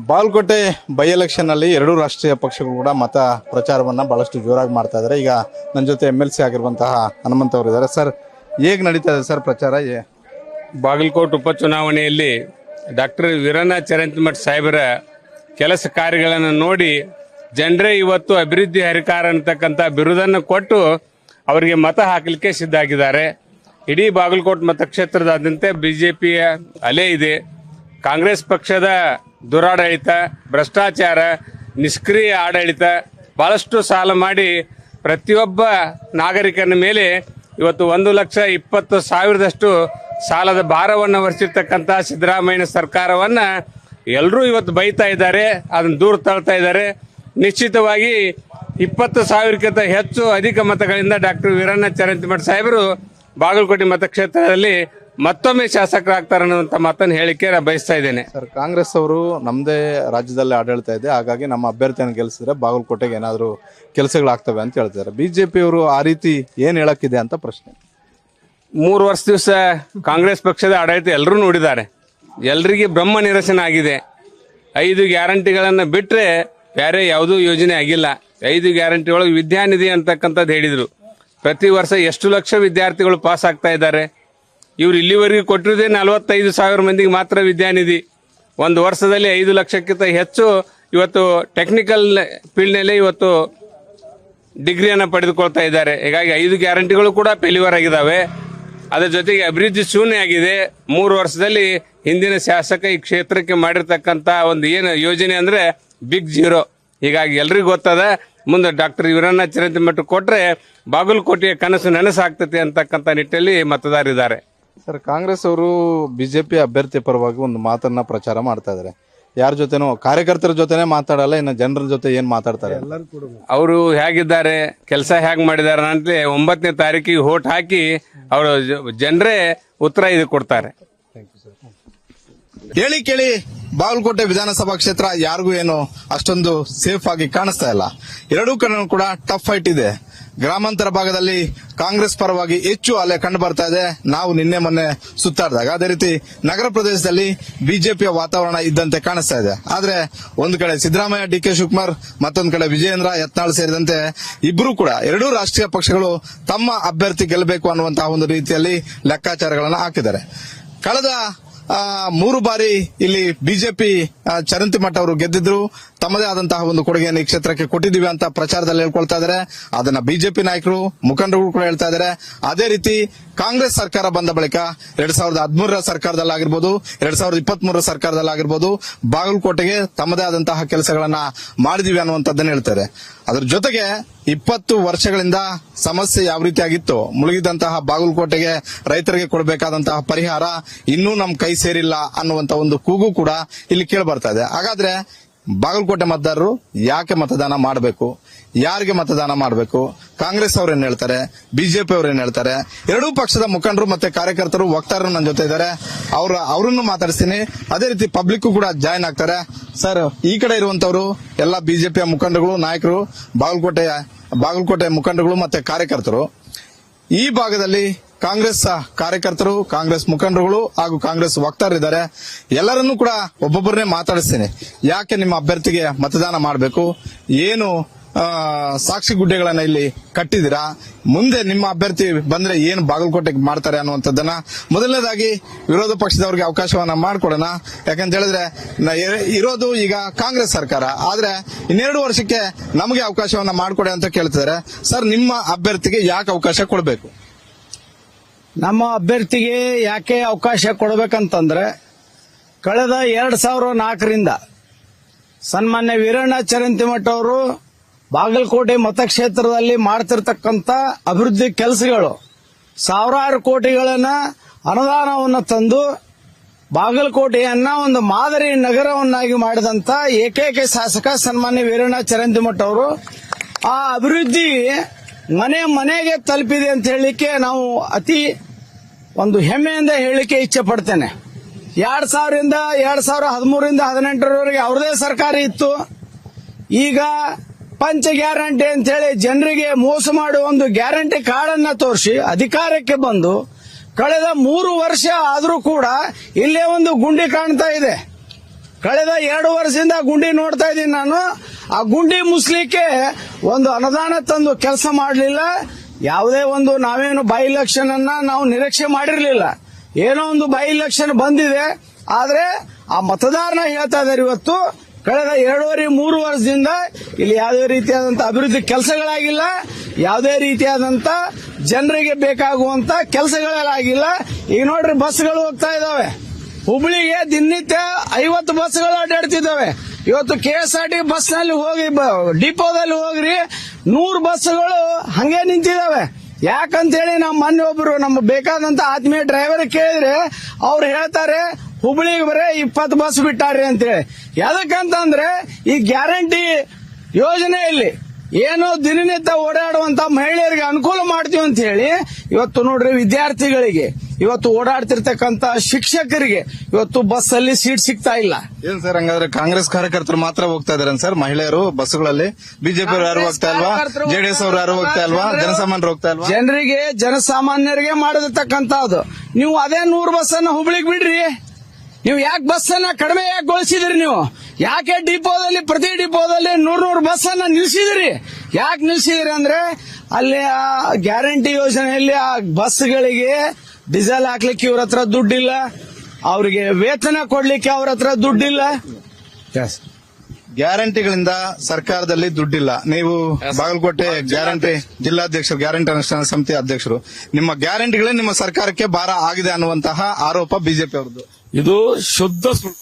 Bagalkot by election ಅಲ್ಲಿ ಎರಡೂ ರಾಷ್ಟ್ರೀಯ ಪಕ್ಷಗಳು ಕೂಡ ಮತ ಪ್ರಚಾರವನ್ನ ಬಹಳಷ್ಟು ಜೋರಾಗಿ ಮಾಡ್ತಾ ಇದ್ದಾರೆ. ಈಗ ನನ್ನ ಜೊತೆ MLC ಆಗಿರುವಂತಹ ಹನುಮಂತ ಅವರು ಇದ್ದಾರೆ. ಸರ್, ಹೇಗೆ ನಡೀತಾ ಇದೆ ಸರ್ ಪ್ರಚಾರ? ಬಾಗಲಕೋಟೆ ಉಪಚುನಾವಣೆಯಲ್ಲಿ ಡಾಕ್ಟರ್ ವೀರಣ್ಣ ಚರಂತಿಮಠ ಸಾಹೇಬರ ಕೆಲಸ ಕಾರ್ಯಗಳನ್ನು ನೋಡಿ ಜನರೇ ಇವತ್ತು ಅಭಿವೃದ್ಧಿ ಹರಿಕಾರ ಅಂತಕ್ಕಂಥ ಬಿರುದನ್ನು ಕೊಟ್ಟು ಅವರಿಗೆ ಮತ ಹಾಕಲಿಕ್ಕೆ ಸಿದ್ಧ ಆಗಿದ್ದಾರೆ. ಇಡೀ ಬಾಗಲಕೋಟೆ ಮತಕ್ಷೇತ್ರದಾದ್ಯಂತ ಬಿಜೆಪಿಯ ಅಲೆ ಇದೆ. ಕಾಂಗ್ರೆಸ್ ಪಕ್ಷದ ದುರಾಡಳಿತ, ಭ್ರಷ್ಟಾಚಾರ, ನಿಷ್ಕ್ರಿಯ ಆಡಳಿತ, ಬಹಳಷ್ಟು ಸಾಲ ಮಾಡಿ ಪ್ರತಿಯೊಬ್ಬ ನಾಗರಿಕನ ಮೇಲೆ ಇವತ್ತು 1,20,000 ಸಾಲದ ಭಾರವನ್ನು ಹೊರಿಸಿರ್ತಕ್ಕಂಥ ಸಿದ್ದರಾಮಯ್ಯ ಸರ್ಕಾರವನ್ನ ಎಲ್ಲರೂ ಇವತ್ತು ಬೈತಾ ಇದ್ದಾರೆ, ಅದನ್ನು ದೂರ ತಳ್ತಾ ಇದ್ದಾರೆ. ನಿಶ್ಚಿತವಾಗಿ 20,000ಕ್ಕಿಂತ ಹೆಚ್ಚು ಅಧಿಕ ಮತಗಳಿಂದ ಡಾಕ್ಟರ್ ವೀರಣ್ಣ ಚರಂತಿಮಠ ಸಾಹೇಬರು ಬಾಗಲಕೋಟೆ ಮತಕ್ಷೇತ್ರದಲ್ಲಿ ಮತ್ತೊಮ್ಮೆ ಶಾಸಕರಾಗ್ತಾರೆ ಅನ್ನುವಂತ ಮಾತನ್ನು ಹೇಳಿಕೆ ಬಯಸ್ತಾ ಇದ್ದೇನೆ. ಸರ್, ಕಾಂಗ್ರೆಸ್ ಅವರು ನಮ್ಮದೇ ರಾಜ್ಯದಲ್ಲಿ ಆಡಳಿತ ಇದೆ, ಹಾಗಾಗಿ ನಮ್ಮ ಅಭ್ಯರ್ಥಿಯನ್ನು ಗೆಲ್ಲಿಸಿದ್ರೆ ಬಾಗಲಕೋಟೆಗೆ ಏನಾದರೂ ಕೆಲಸಗಳಾಗ್ತವೆ ಅಂತ ಹೇಳ್ತಾರೆ. ಬಿಜೆಪಿ ಅವರು ಆ ರೀತಿ ಏನ್ ಹೇಳಕ್ಕಿದೆ ಅಂತ ಪ್ರಶ್ನೆ. 3 ವರ್ಷ ಕಾಂಗ್ರೆಸ್ ಪಕ್ಷದ ಆಡಳಿತ ಎಲ್ಲರೂ ನೋಡಿದ್ದಾರೆ. ಎಲ್ರಿಗೆ ಬ್ರಹ್ಮ ನಿರಸನ ಆಗಿದೆ. 5 ಗ್ಯಾರಂಟಿಗಳನ್ನು ಬಿಟ್ರೆ ಬೇರೆ ಯಾವುದೂ ಯೋಜನೆ ಆಗಿಲ್ಲ. 5 ಗ್ಯಾರಂಟಿ ಒಳಗೆ ವಿದ್ಯಾನಿಧಿ ಅಂತಕ್ಕಂಥದ್ದು ಹೇಳಿದ್ರು. ಪ್ರತಿ ವರ್ಷ ಎಷ್ಟು ಲಕ್ಷ ವಿದ್ಯಾರ್ಥಿಗಳು ಪಾಸ್ ಆಗ್ತಾ ಇದ್ದಾರೆ. ಇವ್ರು ಇಲ್ಲಿವರೆಗೂ ಕೊಟ್ಟಿರೋದೇ 45,000 ಮಂದಿಗೆ ಮಾತ್ರ ವಿದ್ಯಾನಿಧಿ. ಒಂದು ವರ್ಷದಲ್ಲಿ 5 ಲಕ್ಷಕ್ಕಿಂತ ಹೆಚ್ಚು ಇವತ್ತು ಟೆಕ್ನಿಕಲ್ ಫೀಲ್ಡ್ನಲ್ಲಿ ಇವತ್ತು ಡಿಗ್ರಿಯನ್ನು ಪಡೆದುಕೊಳ್ತಾ ಇದ್ದಾರೆ. ಹೀಗಾಗಿ 5 ಗ್ಯಾರಂಟಿಗಳು ಕೂಡ ಫೇಲ್ಯೂರ್ ಆಗಿದ್ದಾವೆ. ಅದರ ಜೊತೆಗೆ ಅಭಿವೃದ್ಧಿ ಶೂನ್ಯ ಆಗಿದೆ. 3 ವರ್ಷದಲ್ಲಿ ಹಿಂದಿನ ಶಾಸಕ ಈ ಕ್ಷೇತ್ರಕ್ಕೆ ಮಾಡಿರ್ತಕ್ಕಂಥ ಒಂದು ಏನು ಯೋಜನೆ ಅಂದ್ರೆ ಬಿಗ್ ಜೀರೋ. ಹೀಗಾಗಿ ಎಲ್ರಿಗೂ ಗೊತ್ತದ, ಮುಂದೆ ಡಾಕ್ಟರ್ ವೀರಣ್ಣ ಚರಂತಿಮಠ ಕೊಟ್ರೆ ಬಾಗಲಕೋಟೆಯ ಕನಸು ನನಸಾಗ್ತದೆ ಅಂತಕ್ಕಂಥ ನಿಟ್ಟಿನಲ್ಲಿ ಮತದಾರರಿದ್ದಾರೆ. ಸರ್, ಕಾಂಗ್ರೆಸ್ ಅವರು ಬಿಜೆಪಿ ಅಭ್ಯರ್ಥಿ ಪರವಾಗಿ ಒಂದು ಮಾತನ್ನ ಪ್ರಚಾರ ಮಾಡ್ತಾ ಇದ್ದಾರೆ. ಯಾರ ಜೊತೆನೋ, ಕಾರ್ಯಕರ್ತರ ಜೊತೆನೆ ಮಾತಾಡಲ್ಲ, ಇನ್ನು ಜನರ ಜೊತೆ ಏನ್ ಮಾತಾಡ್ತಾರೆ? ಅವರು ಹೇಗಿದ್ದಾರೆ, ಕೆಲಸ ಹೇಗೆ ಮಾಡಿದ್ದಾರೆ ಅಂತ 9ನೇ ತಾರೀಕಿಗೆ ವೋಟ್ ಹಾಕಿ ಅವರು ಜನರೇ ಉತ್ತರ ಇದು ಕೊಡ್ತಾರೆ. ಹೇಳಿ ಕೇಳಿ ಬಾಗಲಕೋಟೆ ವಿಧಾನಸಭಾ ಕ್ಷೇತ್ರ ಯಾರಿಗೂ ಏನು ಅಷ್ಟೊಂದು ಸೇಫ್ ಆಗಿ ಕಾಣಿಸ್ತಾ ಇಲ್ಲ. ಎರಡೂ ಕಡೆ ಕೂಡ ಟಫ್ ಫೈಟ್ ಇದೆ. ಗ್ರಾಮಾಂತರ ಭಾಗದಲ್ಲಿ ಕಾಂಗ್ರೆಸ್ ಪರವಾಗಿ ಹೆಚ್ಚು ಅಲೆ ಕಂಡು ಬರ್ತಾ ಇದೆ. ನಾವು ನಿನ್ನೆ ಮೊನ್ನೆ ಸುತ್ತಾಡಿದಾಗ ಅದೇ ರೀತಿ ನಗರ ಪ್ರದೇಶದಲ್ಲಿ ಬಿಜೆಪಿಯ ವಾತಾವರಣ ಇದ್ದಂತೆ ಕಾಣಿಸ್ತಾ ಇದೆ. ಆದ್ರೆ ಒಂದು ಕಡೆ ಸಿದ್ದರಾಮಯ್ಯ, DK ಶಿವಕುಮಾರ್, ಮತ್ತೊಂದು ಕಡೆ ವಿಜಯೇಂದ್ರ, ಯತ್ನಾಳ್ ಸೇರಿದಂತೆ ಇಬ್ಬರು ಕೂಡ ಎರಡೂ ರಾಷ್ಟ್ರೀಯ ಪಕ್ಷಗಳು ತಮ್ಮ ಅಭ್ಯರ್ಥಿ ಗೆಲ್ಲಬೇಕು ಅನ್ನುವಂತಹ ಒಂದು ರೀತಿಯಲ್ಲಿ ಲೆಕ್ಕಾಚಾರಗಳನ್ನು ಹಾಕಿದ್ದಾರೆ. ಕಳೆದ 3 ಬಾರಿ ಇಲ್ಲಿ ಬಿಜೆಪಿ ಚರಂತಿಮಠ ಅವರು ಗೆದ್ದಿದ್ರು. ತಮ್ಮದೇ ಆದಂತಹ ಒಂದು ಕೊಡುಗೆಯನ್ನು ಈ ಕ್ಷೇತ್ರಕ್ಕೆ ಕೊಟ್ಟಿದ್ದೀವಿ ಅಂತ ಪ್ರಚಾರದಲ್ಲಿ ಹೇಳ್ಕೊಳ್ತಾ ಇದ್ದಾರೆ. ಅದನ್ನ ಬಿಜೆಪಿ ನಾಯಕರು, ಮುಖಂಡರು ಕೂಡ ಹೇಳ್ತಾ ಇದ್ದಾರೆ. ಅದೇ ರೀತಿ ಕಾಂಗ್ರೆಸ್ ಸರ್ಕಾರ ಬಂದ ಬಳಿಕ 2013 ಸರ್ಕಾರದಲ್ಲಾಗಿರ್ಬೋದು, 2023 ಸರ್ಕಾರದಲ್ಲಾಗಿರ್ಬೋದು ಬಾಗಲಕೋಟೆಗೆ ತಮ್ಮದೇ ಆದಂತಹ ಕೆಲಸಗಳನ್ನ ಮಾಡಿದೀವಿ ಅನ್ನುವಂಥದ್ದನ್ನು ಹೇಳ್ತಾರೆ. ಅದರ ಜೊತೆಗೆ 20 ವರ್ಷಗಳಿಂದ ಸಮಸ್ಯೆ ಯಾವ ರೀತಿಯಾಗಿತ್ತು, ಮುಳುಗಿದಂತಹ ಬಾಗಲಕೋಟೆಗೆ ರೈತರಿಗೆ ಕೊಡಬೇಕಾದಂತಹ ಪರಿಹಾರ ಇನ್ನೂ ನಮ್ಮ ಕೈ ಸೇರಿಲ್ಲ ಅನ್ನುವಂತ ಒಂದು ಕೂಗು ಕೂಡ ಇಲ್ಲಿ ಕೇಳಿ ಬರ್ತಾ ಇದೆ. ಹಾಗಾದ್ರೆ ಬಾಗಲಕೋಟೆ ಮತದಾರರು ಯಾಕೆ ಮತದಾನ ಮಾಡಬೇಕು, ಯಾರಿಗೆ ಮತದಾನ ಮಾಡಬೇಕು? ಕಾಂಗ್ರೆಸ್ ಅವ್ರೇನ್ ಹೇಳ್ತಾರೆ, ಬಿಜೆಪಿ ಅವ್ರೇನ್ ಹೇಳ್ತಾರೆ? ಎರಡೂ ಪಕ್ಷದ ಮುಖಂಡರು ಮತ್ತೆ ಕಾರ್ಯಕರ್ತರು, ವಕ್ತಾರರು ನನ್ನ ಜೊತೆ ಇದ್ದಾರೆ. ಅವರನ್ನು ಮಾತಾಡಿಸ್ತೀನಿ. ಅದೇ ರೀತಿ ಪಬ್ಲಿಕ್ ಕೂಡ ಜಾಯಿನ್ ಆಗ್ತಾರೆ. ಸರ್, ಈ ಕಡೆ ಇರುವಂತವರು ಎಲ್ಲ ಬಿಜೆಪಿಯ ಮುಖಂಡರುಗಳು, ನಾಯಕರು, ಬಾಗಲಕೋಟೆ ಮುಖಂಡರುಗಳು ಮತ್ತೆ ಕಾರ್ಯಕರ್ತರು. ಈ ಭಾಗದಲ್ಲಿ ಕಾಂಗ್ರೆಸ್ ಕಾರ್ಯಕರ್ತರು, ಕಾಂಗ್ರೆಸ್ ಮುಖಂಡರುಗಳು ಹಾಗೂ ಕಾಂಗ್ರೆಸ್ ವಕ್ತಾರರಿದ್ದಾರೆ. ಎಲ್ಲರನ್ನೂ ಕೂಡ ಒಬ್ಬೊಬ್ಬರನ್ನೇ ಮಾತಾಡಿಸ್ತೀನಿ. ಯಾಕೆ ನಿಮ್ಮ ಅಭ್ಯರ್ಥಿಗೆ ಮತದಾನ ಮಾಡಬೇಕು, ಏನು ಸಾಕ್ಷಿ ಗುಡ್ಡೆಗಳನ್ನ ಇಲ್ಲಿ ಕಟ್ಟಿದ್ದೀರಾ, ಮುಂದೆ ನಿಮ್ಮ ಅಭ್ಯರ್ಥಿ ಬಂದ್ರೆ ಏನು ಬಾಗಲಕೋಟೆಗೆ ಮಾಡ್ತಾರೆ ಅನ್ನುವಂಥದ್ದನ್ನ ಮೊದಲನೇದಾಗಿ ವಿರೋಧ ಪಕ್ಷದವರಿಗೆ ಅವಕಾಶವನ್ನ ಮಾಡಿಕೊಡೋಣ. ಯಾಕಂತ ಹೇಳಿದ್ರೆ ಇರೋದು ಈಗ ಕಾಂಗ್ರೆಸ್ ಸರ್ಕಾರ, ಆದ್ರೆ 2 ವರ್ಷಕ್ಕೆ ನಮಗೆ ಅವಕಾಶವನ್ನ ಮಾಡಿಕೊಡಿ ಅಂತ ಕೇಳ್ತಿದ್ದಾರೆ. ಸರ್, ನಿಮ್ಮ ಅಭ್ಯರ್ಥಿಗೆ ಯಾಕೆ ಅವಕಾಶ ಕೊಡಬೇಕು? ನಮ್ಮ ಅಭ್ಯರ್ಥಿಗೆ ಯಾಕೆ ಅವಕಾಶ ಕೊಡಬೇಕಂತಂದ್ರೆ, ಕಳೆದ 2004ರಿಂದ ಸನ್ಮಾನ್ಯ ವೀರಣ್ಣ ಚರಂತಿಮಠ ಅವರು ಬಾಗಲಕೋಟೆ ಮತಕ್ಷೇತ್ರದಲ್ಲಿ ಮಾಡ್ತಿರ್ತಕ್ಕಂಥ ಅಭಿವೃದ್ಧಿ ಕೆಲಸಗಳು, ಸಾವಿರಾರು ಕೋಟಿಗಳನ್ನ ಅನುದಾನವನ್ನು ತಂದು ಬಾಗಲಕೋಟೆಯನ್ನ ಒಂದು ಮಾದರಿ ನಗರವನ್ನಾಗಿ ಮಾಡಿದಂತ ಏಕೈಕ ಶಾಸಕ ಸನ್ಮಾನ್ಯ ವೀರಣ್ಣ ಚರಂತಿಮಠ ಅವರು. ಆ ಅಭಿವೃದ್ಧಿ ಮನೆ ಮನೆಗೆ ತಲುಪಿದೆ ಅಂತ ಹೇಳಲಿಕ್ಕೆ ನಾವು ಅತಿ ಒಂದು ಹೆಮ್ಮೆಯಿಂದ ಹೇಳಲಿಕ್ಕೆ ಇಚ್ಛೆ ಪಡ್ತೇನೆ. 2013ರಿಂದ 18ರವರೆಗೆ ಅವ್ರದೇ ಸರ್ಕಾರ ಇತ್ತು. ಈಗ ಪಂಚ ಗ್ಯಾರಂಟಿ ಅಂತ ಹೇಳಿ ಜನರಿಗೆ ಮೋಸ ಮಾಡುವ ಒಂದು ಗ್ಯಾರಂಟಿ ಕಾರ್ಡ್ ಅನ್ನ ತೋರಿಸಿ ಅಧಿಕಾರಕ್ಕೆ ಬಂದು ಕಳೆದ 3 ವರ್ಷ ಆದರೂ ಕೂಡ ಇಲ್ಲೇ ಒಂದು ಗುಂಡಿ ಕಾಣ್ತಾ ಇದೆ. ಕಳೆದ 2 ವರ್ಷದಿಂದ ಗುಂಡಿ ನೋಡ್ತಾ ಇದ್ದೀನಿ ನಾನು. ಆ ಗುಂಡಿ ಮುಸ್ಲಿಕ್ಕೆ ಒಂದು ಅನುದಾನ ತಂದು ಕೆಲಸ ಮಾಡಲಿಲ್ಲ. ಯಾವುದೇ ಒಂದು ನಾವೇನು ಬೈ ಇಲೆಕ್ಷನ್ ಅನ್ನ ನಾವು ನಿರೀಕ್ಷೆ ಮಾಡಿರಲಿಲ್ಲ. ಏನೋ ಒಂದು ಬೈ ಇಲೆಕ್ಷನ್ ಬಂದಿದೆ, ಆದ್ರೆ ಆ ಮತದಾರನ ಹೇಳ್ತಾ ಇದ್ದಾರೆ ಇವತ್ತು ಕಳೆದ 2.5-3 ವರ್ಷದಿಂದ ಇಲ್ಲಿ ಯಾವುದೇ ರೀತಿಯಾದಂತ ಅಭಿವೃದ್ಧಿ ಕೆಲಸಗಳಾಗಿಲ್ಲ, ಯಾವುದೇ ರೀತಿಯಾದಂತ ಜನರಿಗೆ ಬೇಕಾಗುವಂತ ಕೆಲಸಗಳಾಗಿಲ್ಲ. ಈಗ ನೋಡ್ರಿ ಬಸ್ಗಳು ಹೋಗ್ತಾ ಇದಾವೆ, ಹುಬ್ಳಿಗೆ ದಿನನಿತ್ಯ 50 ಬಸ್ಗಳು ಅಡ್ಡಾಡ್ತಿದ್ದಾವೆ. ಇವತ್ತು KSRT ಬಸ್ ನಲ್ಲಿ ಹೋಗಿ ಡಿಪೋದಲ್ಲಿ ಹೋಗ್ರಿ 100 ಬಸ್ಗಳು ಹಂಗೆ ನಿಂತಿದ್ದಾವೆ. ಯಾಕಂತೇಳಿ ನಮ್ಮ ಮೊನ್ನೆ ಒಬ್ರು ನಮ್ಮ ಬೇಕಾದಂತ ಆತ್ಮೀಯ ಡ್ರೈವರ್ ಕೇಳಿದ್ರೆ ಅವ್ರು ಹೇಳ್ತಾರೆ ಹುಬ್ಳಿಗೆ ಬರೇ 20 ಬಸ್ ಬಿಟ್ಟಾರ್ರಿ ಅಂತೇಳಿ. ಯಾಕಂತಂದ್ರೆ ಈ ಗ್ಯಾರಂಟಿ ಯೋಜನೆಯಲ್ಲಿ ಏನು ದಿನನಿತ್ಯ ಓಡಾಡುವಂತ ಮಹಿಳೆಯರಿಗೆ ಅನುಕೂಲ ಮಾಡ್ತೀವಿ ಅಂತ ಹೇಳಿ ಇವತ್ತು ನೋಡ್ರಿ ವಿದ್ಯಾರ್ಥಿಗಳಿಗೆ, ಇವತ್ತು ಓಡಾಡ್ತಿರ್ತಕ್ಕಂತ ಶಿಕ್ಷಕರಿಗೆ ಇವತ್ತು ಬಸ್ ಅಲ್ಲಿ ಸೀಟ್ ಸಿಗ್ತಾ ಇಲ್ಲ. ಏನ್ ಸರ್ ಹಂಗಾದ್ರೆ ಕಾಂಗ್ರೆಸ್ ಕಾರ್ಯಕರ್ತರು ಮಾತ್ರ ಹೋಗ್ತಾ ಇದಾರೆ ಸರ್ ಮಹಿಳೆಯರು ಬಸ್ಸುಗಳಲ್ಲಿ? ಬಿಜೆಪಿ ಅವರು ಯಾರು ಹೋಗ್ತಾ ಇಲ್ವಾ? ಜೆಡಿಎಸ್ ಅವರು ಯಾರು ಹೋಗ್ತಾ ಇಲ್ವಾ? ಜನಸಾಮಾನ್ಯರು ಹೋಗ್ತಾ ಇಲ್ವಾ? ಜನಸಾಮಾನ್ಯರಿಗೆ ಮಾಡಿರ್ತಕ್ಕಂಥದ್ದು ನೀವು ಅದೇ 100 ಬಸ್ ಅನ್ನ ಹುಬ್ಳಿಗೆ ಬಿಡ್ರಿ. ನೀವು ಯಾಕೆ ಬಸ್ ಅನ್ನ ಕಡಿಮೆ ಯಾಕೆ ಗೊಳಿಸಿದ್ರಿ? ನೀವು ಯಾಕೆ ಡಿಪೋದಲ್ಲಿ ಪ್ರತಿ ಡಿಪೋದಲ್ಲಿ 100 ಬಸ್ ಅನ್ನ ನಿಲ್ಸಿದ್ರಿ? ಯಾಕೆ ನಿಲ್ಸಿದ್ರಿ ಅಂದ್ರೆ ಅಲ್ಲಿ ಆ ಗ್ಯಾರಂಟಿ ಯೋಜನೆಯಲ್ಲಿ ಆ ಬಸ್ಗಳಿಗೆ ಡೀಸೆಲ್ ಹಾಕ್ಲಿಕ್ಕೆ ಇವ್ರ ಹತ್ರ ದುಡ್ಡಿಲ್ಲ, ಅವ್ರಿಗೆ ವೇತನ ಕೊಡ್ಲಿಕ್ಕೆ ಅವ್ರ ಹತ್ರ ದುಡ್ಡಿಲ್ಲ. ಗ್ಯಾರಂಟಿಗಳಿಂದ ಸರ್ಕಾರದಲ್ಲಿ ದುಡ್ಡಿಲ್ಲ. ನೀವು ಬಾಗಲಕೋಟೆ ಗ್ಯಾರಂಟಿ ಜಿಲ್ಲಾಧ್ಯಕ್ಷರು, ಗ್ಯಾರಂಟಿ ಅನುಷ್ಠಾನ ಸಮಿತಿ ಅಧ್ಯಕ್ಷರು, ನಿಮ್ಮ ಗ್ಯಾರಂಟಿಗಳೇ ನಿಮ್ಮ ಸರ್ಕಾರಕ್ಕೆ ಭಾರ ಆಗಿದೆ ಅನ್ನುವಂತಹ ಆರೋಪ ಬಿಜೆಪಿ ಅವರದ್ದು. ಇದು ಶುದ್ಧ ಸುಳ್ಳು.